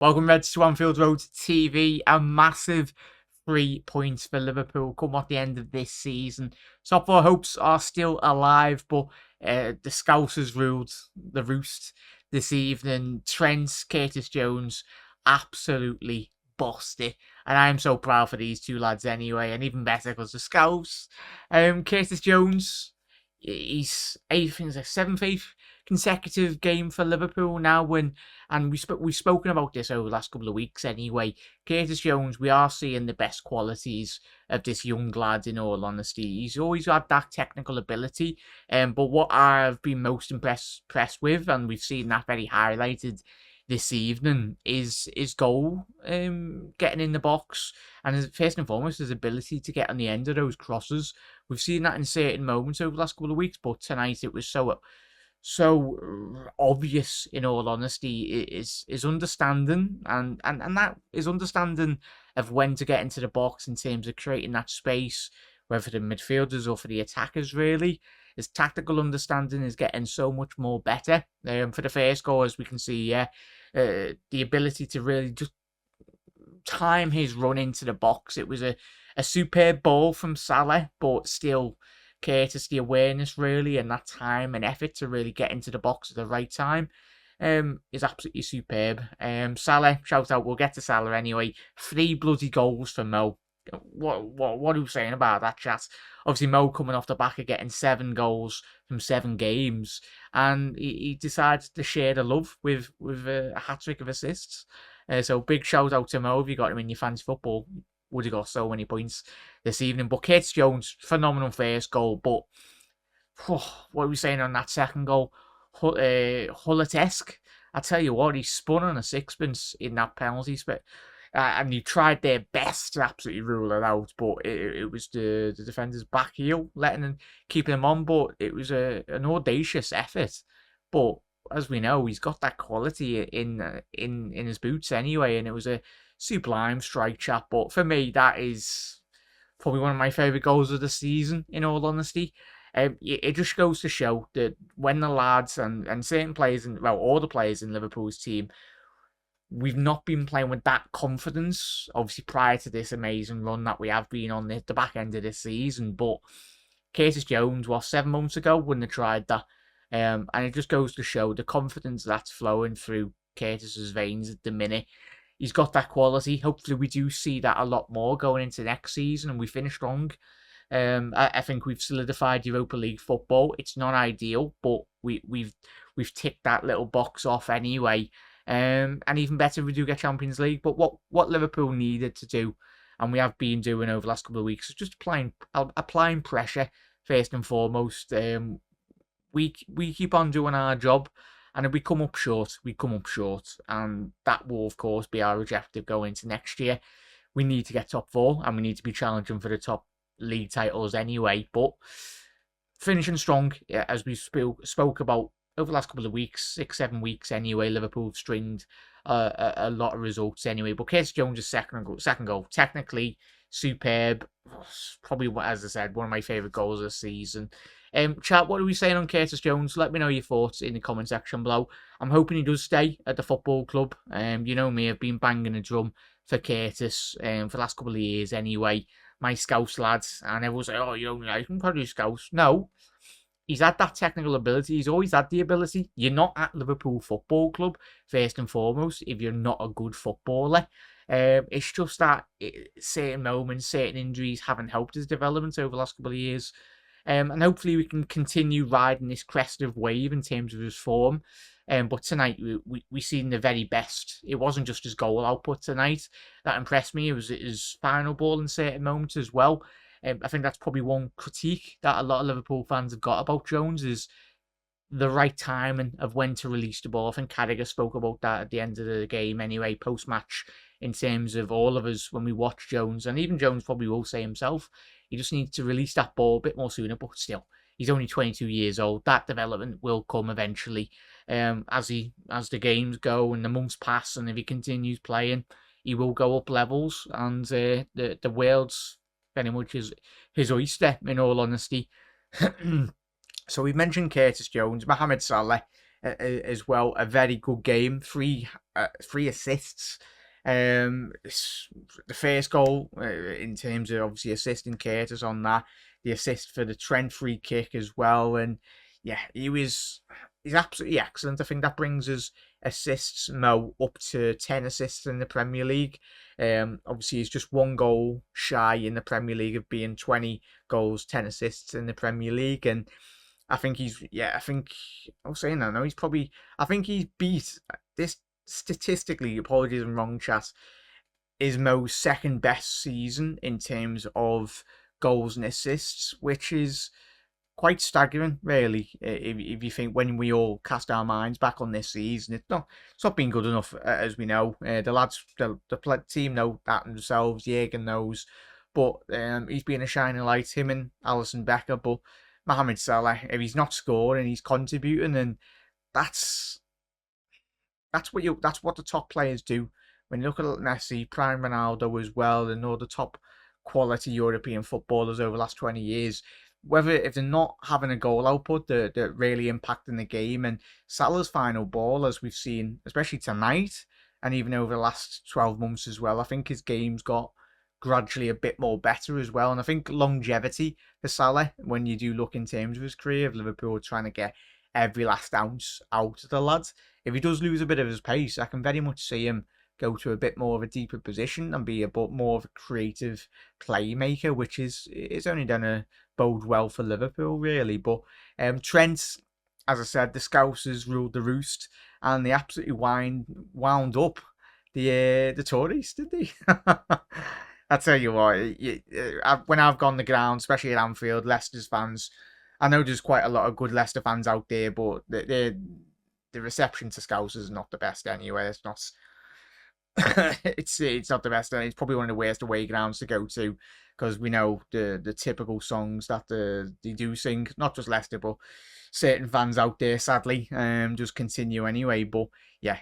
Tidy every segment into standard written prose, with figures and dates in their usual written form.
Welcome, Reds, to Anfield Road TV. A massive 3 points for Liverpool come at the end of this season. Top four hopes are still alive, but the Scousers ruled the roost this evening. Trent, Curtis Jones, absolutely bossed it. And I am so proud for these two lads anyway, and even better because the Scouse. Curtis Jones, he's seventh, eighth consecutive game for Liverpool now, and we've spoken about this over the last couple of weeks anyway. Curtis Jones, we are seeing the best qualities of this young lad, in all honesty. He's always had that technical ability, but what I've been most impressed with, and we've seen that very highlighted this evening, is his goal, getting in the box, and first and foremost his ability to get on the end of those crosses. We've seen that in certain moments over the last couple of weeks, but tonight it was so obvious, in all honesty. Is understanding, and that is understanding of when to get into the box in terms of creating that space, whether for the midfielders or for the attackers. Really, his tactical understanding is getting so much more better. For the first goal, as we can see, the ability to really just time his run into the box. It was a superb ball from Salah, but still, Curtis, the awareness really, and that time and effort to really get into the box at the right time, is absolutely superb. Salah, shout out, we'll get to Salah anyway. 3 bloody goals for Mo. What are we saying about that, chat? Obviously, Mo coming off the back of getting 7 goals from 7 games, and he decided to share the love with a hat-trick of assists. So big shout out to Mo if you got him in your fantasy football. Would have got so many points this evening. But Curtis Jones, phenomenal first goal. But what are we saying on that second goal? Hullet-esque. I tell you what, he spun on a sixpence in that penalty spot. And he tried their best to absolutely rule it out, but it was the defender's back heel keeping him on. But it was an audacious effort. But as we know, he's got that quality in his boots anyway, and it was a sublime strike, chat. But for me, that is probably one of my favourite goals of the season, in all honesty. It just goes to show that when the lads and certain players, all the players in Liverpool's team, we've not been playing with that confidence, obviously, prior to this amazing run that we have been on the back end of this season. But Curtis Jones, 7 months ago, wouldn't have tried that. And it just goes to show the confidence that's flowing through Curtis's veins at the minute. He's got that quality. Hopefully we do see that a lot more going into next season, and we finish strong. I think we've solidified Europa League football. It's not ideal, but we've ticked that little box off anyway. And even better if we do get Champions League. But what Liverpool needed to do, and we have been doing over the last couple of weeks, is just applying pressure first and foremost. We keep on doing our job, and if we come up short, we come up short. And that will, of course, be our objective going into next year. We need to get top 4, and we need to be challenging for the top league titles anyway. But finishing strong, as we spoke about over the last couple of weeks, 6-7 weeks anyway, Liverpool stringed a lot of results anyway. But Curtis Jones' second goal, technically superb. Probably, as I said, one of my favourite goals of the season. Chat, what are we saying on Curtis Jones? Let me know your thoughts in the comment section below. I'm hoping he does stay at the football club. You know me, I've been banging a drum for Curtis for the last couple of years anyway. My Scouse lads, and everyone's like, oh, you don't like him, probably Scouse. No, he's had that technical ability. He's always had the ability. You're not at Liverpool Football Club, first and foremost, if you're not a good footballer. It's just that certain moments, certain injuries haven't helped his development over the last couple of years. And hopefully we can continue riding this crest of wave in terms of his form. But tonight we seen the very best. It wasn't just his goal output tonight that impressed me. It was his final ball in certain moments as well. I think that's probably one critique that a lot of Liverpool fans have got about Jones, is the right timing of when to release the ball. I think Carragher spoke about that at the end of the game anyway, post-match, in terms of all of us when we watch Jones, and even Jones probably will say himself, he just needs to release that ball a bit more sooner. But still, he's only 22 years old. That development will come eventually, as the games go and the months pass, and if he continues playing, he will go up levels, and the world's very much his oyster, in all honesty. So we mentioned Curtis Jones, Mohamed Salah. as well. A very good game. Three assists. The first goal in terms of obviously assisting Curtis on that. The assist for the Trent free kick as well, and yeah, he's absolutely excellent. I think that brings us assists Mo up to 10 assists in the Premier League. Obviously he's just one goal shy in the Premier League of being 20 goals, 10 assists in the Premier League, and I think I think I was saying that. No, I think he's beat this statistically. Apologies, I'm wrong, chat. Is Mo's second best season in terms of goals and assists, which is quite staggering, really. If you think when we all cast our minds back on this season, it's not been good enough, as we know. The lads, the team know that themselves. Jürgen knows, but he's been a shining light. Him and Alisson Becker, but Mohamed Salah, if he's not scoring, he's contributing, and that's that's what the top players do. When you look at Messi, prime Ronaldo as well, and all the top quality European footballers over the last 20 years, whether if they're not having a goal output, they're really impacting the game. And Salah's final ball, as we've seen, especially tonight, and even over the last 12 months as well, I think his game's got gradually a bit more better as well. And I think longevity for Salah, when you do look in terms of his career, of Liverpool trying to get every last ounce out of the lads, if he does lose a bit of his pace, I can very much see him go to a bit more of a deeper position and be a bit more of a creative playmaker, which is only going to bode well for Liverpool, really. But Trent, as I said, the Scousers ruled the roost, and they absolutely wound up the Tories, did they? I tell you what, when I've gone the ground, especially at Anfield, Leicester's fans, I know there's quite a lot of good Leicester fans out there, but the reception to Scouse is not the best anyway. It's not. It's not the best. It's probably one of the worst away grounds to go to, because we know the typical songs that they do sing. Not just Leicester, but certain fans out there, sadly, just continue anyway. But yeah,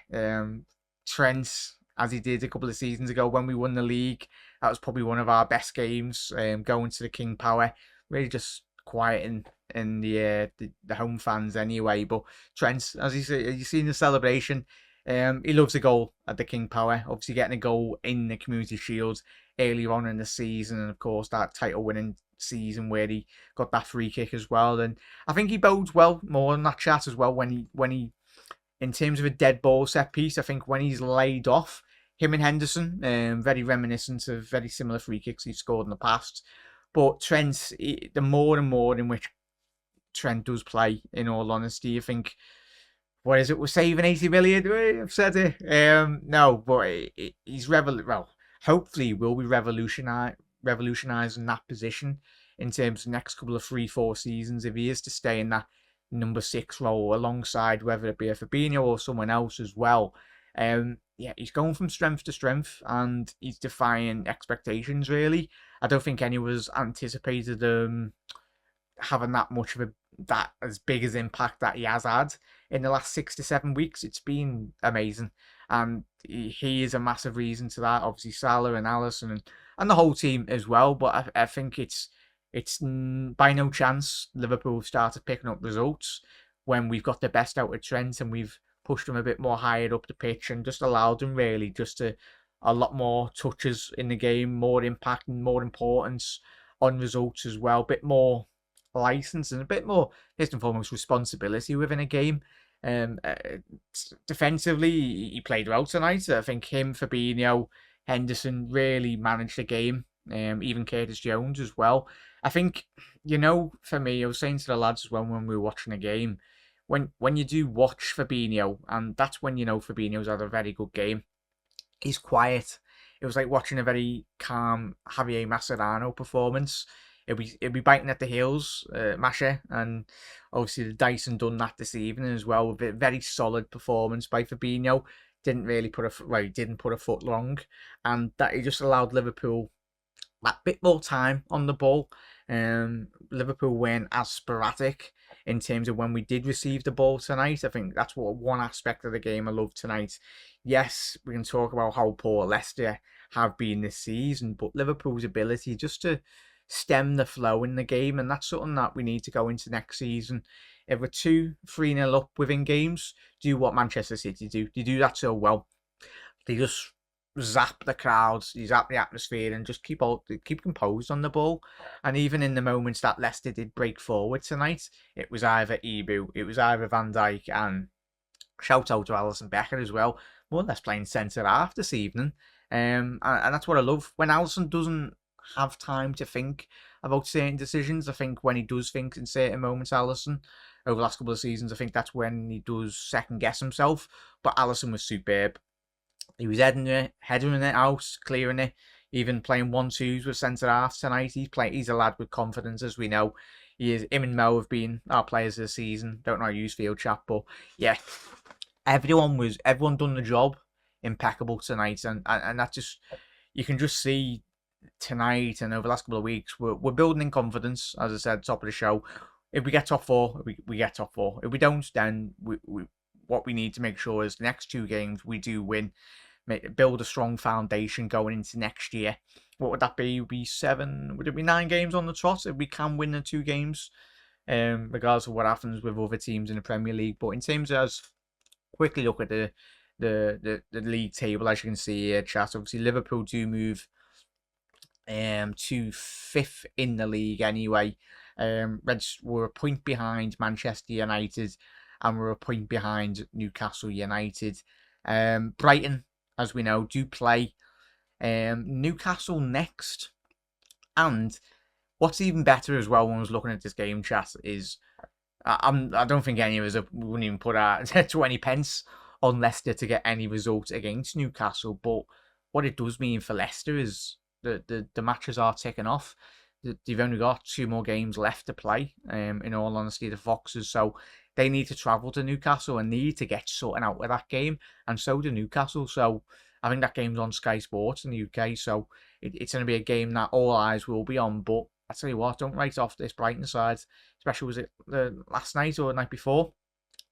Trent, as he did a couple of seasons ago when we won the league, that was probably one of our best games. Going to the King Power, really just quiet in the home fans anyway. But Trent, as you seen the celebration, he loves a goal at the King Power. Obviously getting a goal in the Community Shield earlier on in the season, and of course that title-winning season where he got that free kick as well. And I think he bodes well more in that chat as well when he in terms of a dead ball set piece. I think when he's laid off, him and Henderson, very reminiscent of very similar free kicks he's scored in the past. But Trent, the more and more in which Trent does play, in all honesty, I think, what is it, we're saving 80 million? I've said it. No, but he's hopefully will be revolutionising that position in terms of the next couple of 3-4 seasons, if he is to stay in that number 6 role alongside whether it be a Fabinho or someone else as well. Yeah, he's going from strength to strength, and he's defying expectations, really. I don't think anyone was anticipated having that much of that as big as impact that he has had in the last 6 to 7 weeks. It's been amazing, and he is a massive reason to that. Obviously Salah and Alisson and the whole team as well. But I think it's by no chance Liverpool have started picking up results when we've got the best out of Trent, and we've pushed them a bit more higher up the pitch and just allowed them really just to a lot more touches in the game, more impact and more importance on results as well, a bit more license and a bit more, first and foremost, responsibility within a game. Defensively, he played well tonight. I think him, Fabinho, Henderson really managed the game. Even Curtis Jones as well. I think, for me, I was saying to the lads as well when we were watching the game, when you do watch Fabinho, and that's when you know Fabinho's had a very good game, he's quiet. It was like watching a very calm Javier Mascherano performance. It'll be biting at the heels, Masha, and obviously the Dyson done that this evening as well with a very solid performance by Fabinho. Didn't put a foot wrong, and that he just allowed Liverpool that bit more time on the ball. Liverpool weren't as sporadic in terms of when we did receive the ball tonight. I think that's one aspect of the game I love tonight. Yes, we can talk about how poor Leicester have been this season, but Liverpool's ability just to stem the flow in the game, and that's something that we need to go into next season. If we're 2-3-0 up within games, do what Manchester City do. They do that so well. They just zap the crowds, they zap the atmosphere, and just keep composed on the ball. And even in the moments that Leicester did break forward tonight, it was either Ibu, it was either Van Dijk, and shout out to Alisson Becker as well, more or less playing centre half this evening. And that's what I love. When Alisson doesn't have time to think about certain decisions, I think when he does think in certain moments, Alisson, over the last couple of seasons, I think that's when he does second guess himself. But Alisson was superb. He was heading it out, clearing it, even playing 1-2s with centre half tonight. He's a lad with confidence, as we know. Him and Mo have been our players of the season. Don't know how you use field chat, but yeah, everyone done the job impeccable tonight, and that just, you can just see tonight and over the last couple of weeks we're building in confidence. As I said, top of the show, if we get top four, we get top four. If we don't, then what we need to make sure is the next 2 games we do win, build a strong foundation going into next year. What would that be? Would it be 9 games on the trot if we can win the 2 games, regardless of what happens with other teams in the Premier League. But in terms of, quickly look at the league table, as you can see here, chat. Obviously, Liverpool do move to 5th in the league anyway. Reds were a point behind Manchester United, and we're a point behind Newcastle United. Brighton, as we know, do play Newcastle next. And what's even better as well when I was looking at this game, chat, is I don't think any of us wouldn't even put out 20 pence on Leicester to get any result against Newcastle. But what it does mean for Leicester is the matches are ticking off. They've only got 2 more games left to play, in all honesty, the Foxes. So they need to travel to Newcastle and need to get sorting out with that game. And so do Newcastle. So I think that game's on Sky Sports in the UK. So it's going to be a game that all eyes will be on. But I tell you what, don't write off this Brighton side, especially was it last night or the night before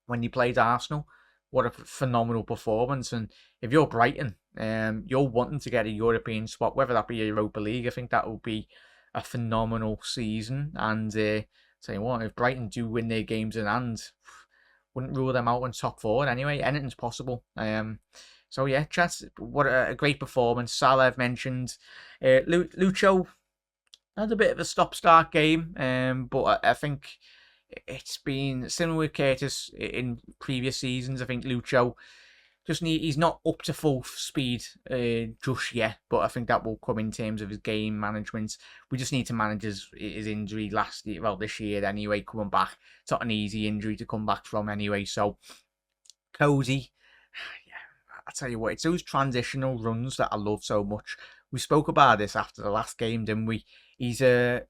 when you played Arsenal. What a phenomenal performance. And if you're Brighton, you're wanting to get a European spot, whether that be a Europa League, I think that will be a phenomenal season. And tell you what, if Brighton do win their games in hand, wouldn't rule them out in top 4 anyway. Anything's possible. So yeah, chat, what a great performance. Salah, I've mentioned. Lucho had a bit of a stop-start game, but I think it's been similar with Curtis in previous seasons. I think Lucho he's not up to full speed just yet, but I think that will come in terms of his game management. We just need to manage his injury this year anyway, coming back. It's not an easy injury to come back from anyway. So Cody, yeah, I tell you what, it's those transitional runs that I love so much. We spoke about this after the last game, didn't we? He's a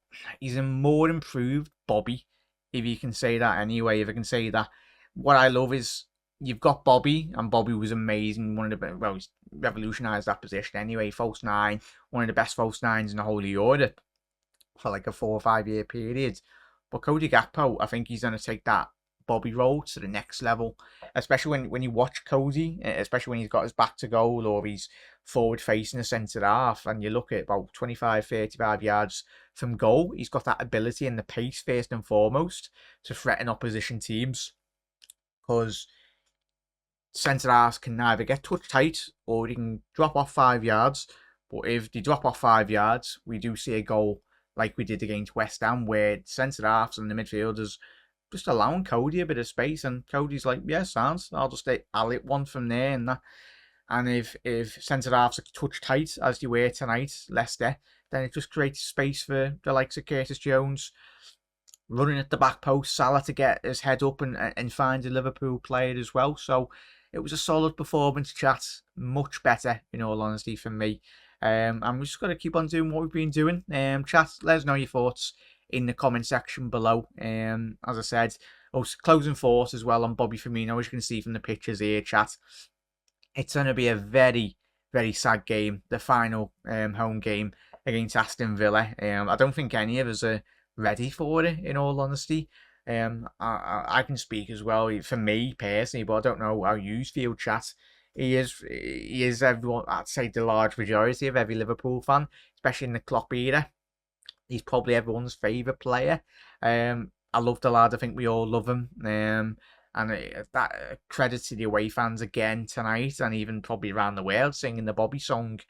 more improved Bobby, if you can say that anyway. If I can say that, what I love is you've got Bobby, and Bobby was amazing. He's revolutionised that position anyway. False 9, one of the best false 9s in the whole of Europe for like a 4 or 5 year period. But Cody Gakpo, I think he's going to take that Bobby role to the next level, especially when you watch Cody, especially when he's got his back to goal or he's forward facing the centre half, and you look at about 25-35 yards from goal, he's got that ability and the pace first and foremost to threaten opposition teams, because centre halves can either get touch tight or they can drop off 5 yards. But if they drop off 5 yards, we do see a goal like we did against West Ham, where centre halves and the midfielders just allowing Cody a bit of space, and Cody's like, yeah, sounds, I'll hit one from there and that. And if centre halves are touch tight as they were tonight, Leicester, then it just creates space for the likes of Curtis Jones running at the back post, Salah to get his head up and find a Liverpool player as well. So it was a solid performance, chat. Much better, in all honesty, from me. And we've just got to keep on doing what we've been doing. Chat, let us know your thoughts in the comment section below. As I said, closing thoughts as well on Bobby Firmino, as you can see from the pictures here, chat. It's going to be a very, very sad game, the final home game against Aston Villa. I don't think any of us are ready for it, in all honesty. I can speak as well for me personally, but I don't know how you feel, chat. He is everyone, I'd say the large majority of every Liverpool fan, especially in the Klopp era. He's probably everyone's favourite player. I love the lad. I think we all love him. And that credit to the away fans again tonight, and even probably around the world, singing the Bobby song.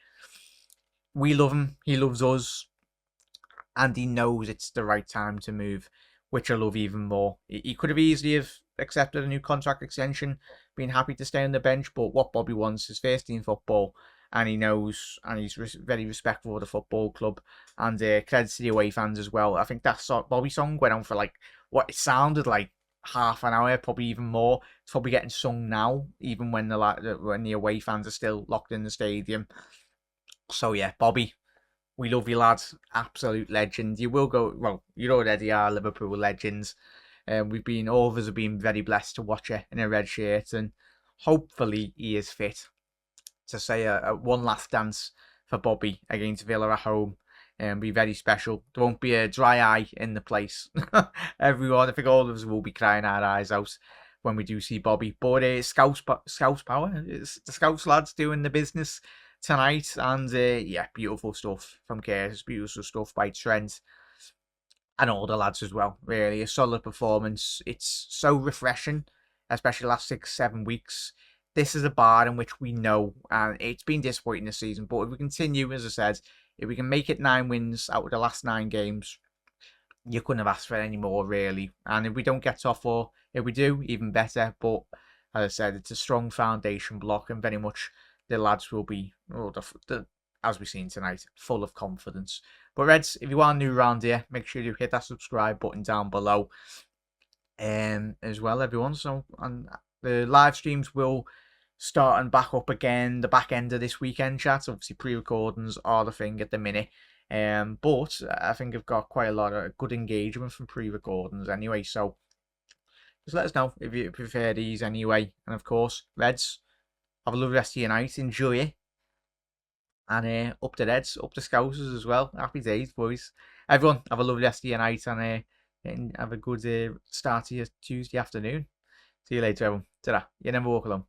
We love him. He loves us, and he knows it's the right time to move, which I love even more. He could have easily have accepted a new contract extension, been happy to stay on the bench, but what Bobby wants is first team football, and he knows, and he's very respectful of the football club, and credit to the away fans as well. I think that Bobby song went on for like what it sounded like half an hour, probably even more. It's probably getting sung now, even when the away fans are still locked in the stadium. So yeah, Bobby, we love you, lads. Absolute legend. You will go, well, you already are Liverpool legends. All of us have been very blessed to watch you in a red shirt, and hopefully he is fit to say a one last dance for Bobby against Villa at home, and be very special. There won't be a dry eye in the place. Everyone, I think all of us will be crying our eyes out when we do see Bobby. But Scouse power, it's the Scouse lads doing the business tonight, and yeah, beautiful stuff from Curtis, beautiful stuff by Trent and all the lads as well. Really, a solid performance. It's so refreshing, especially the last 6-7 weeks. This is a bar in which we know, and it's been disappointing this season, but if we continue, as I said, if we can make it 9 wins out of the last 9 games, you couldn't have asked for any more, really. And if we don't get top 4, if we do, even better. But as I said, it's a strong foundation block, and very much the lads will be, as we've seen tonight, full of confidence. But Reds, if you are new around here, make sure you hit that subscribe button down below, as well, everyone. So, and the live streams will start and back up again the back end of this weekend, chat. Obviously, pre-recordings are the thing at the minute. But I think I've got quite a lot of good engagement from pre-recordings anyway. So just let us know if you prefer these anyway. And of course, Reds, have a lovely rest of your night. Enjoy it. And up the Reds, up the Scousers as well. Happy days, boys. Everyone, have a lovely rest of your night, and have a good start to your Tuesday afternoon. See you later, everyone. Ta-ra. You never walk alone.